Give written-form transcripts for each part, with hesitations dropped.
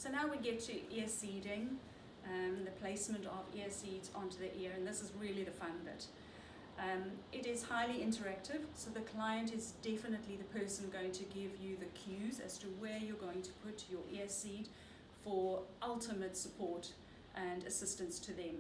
So now we get to ear seeding, the placement of ear seeds onto the ear, and this is really the fun bit. It is highly interactive, so the client is definitely the person going to give you the cues as to where you're going to put your ear seed for ultimate support and assistance to them.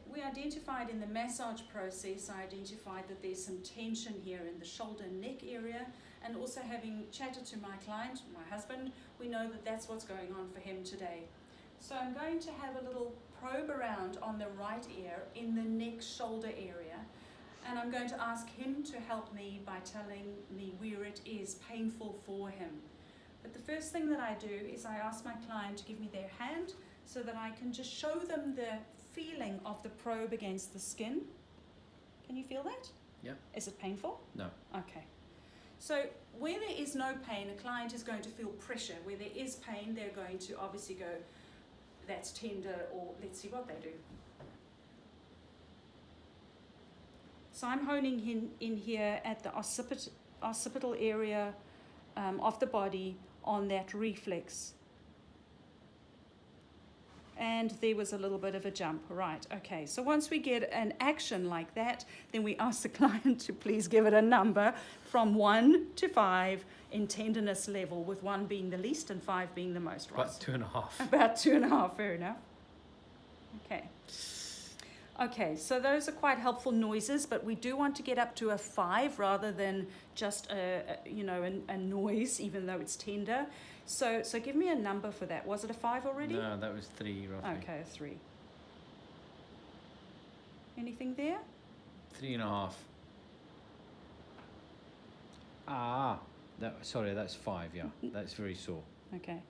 We identified in the massage process, I identified that there's some tension here in the shoulder and neck area, and also having chatted to my client, my husband, we know that that's what's going on for him today. So I'm going to have a little probe around on the right ear in the neck shoulder area, and I'm going to ask him to help me by telling me where it is painful for him. But the first thing that I do is I ask my client to give me their hand so that I can just show them the feeling of the probe against the skin. Can you feel that? Yeah. Is it painful? No. Okay. So where there is no pain, a client is going to feel pressure. Where there is pain, they're going to obviously go, that's tender, or let's see what they do. So I'm honing in here at the occipital area of the body on that reflex. And there was a little bit of a jump. Right, okay. So once we get an action like that, then we ask the client to please give it a number from 1 to 5 in tenderness level, with 1 being the least and 5 being the most. Right? About 2.5. About 2.5, fair enough. Okay. Okay, so those are quite helpful noises, but we do want to get up to a 5 rather than just a noise, even though it's tender. So give me a number for that. Was it a 5 already? No, that was 3 roughly. Okay, 3. Anything there? 3.5. Sorry, that's 5, yeah. That's very sore. Okay.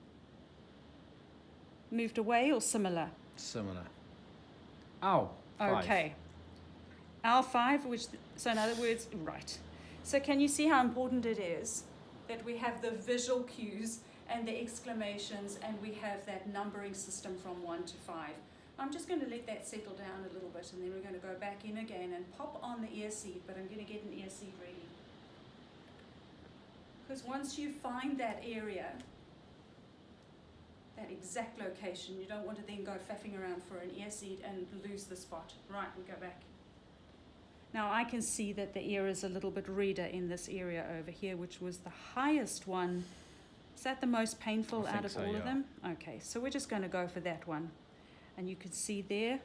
Moved away or similar? Similar. Ow. 5. Okay. L5, so in other words, right. So can you see how important it is that we have the visual cues and the exclamations, and we have that numbering system from 1 to 5. I'm just going to let that settle down a little bit, and then we're going to go back in again and pop on the ear seed, but I'm going to get an ear seed ready. Because once you find that area, that exact location, you don't want to then go faffing around for an ear seed and lose the spot. Right, we go back. Now I can see that the ear is a little bit redder in this area over here, which was the highest one. Is that the most painful out of all of them? Okay, so we're just going to go for that one. And you can see there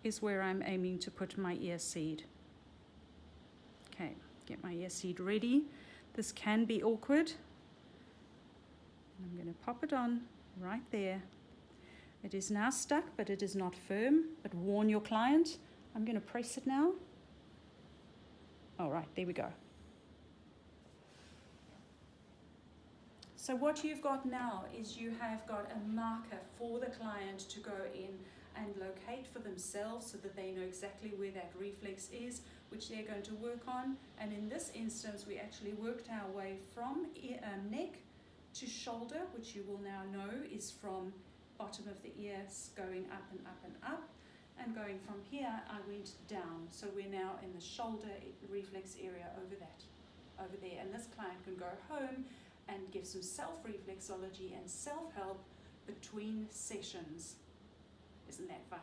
is where I'm aiming to put my ear seed. Okay, get my ear seed ready. This can be awkward. I'm going to pop it on right there. It is now stuck, but it is not firm. But warn your client. I'm going to press it now. All right, there we go. So what you've got now is you have got a marker for the client to go in and locate for themselves so that they know exactly where that reflex is, which they're going to work on. And in this instance, we actually worked our way from neck to shoulder, which you will now know is from bottom of the ears going up and up and up. And going from here, I went down. So we're now in the shoulder reflex area over there. And this client can go home and give some self-reflexology and self-help between sessions. Isn't that fun?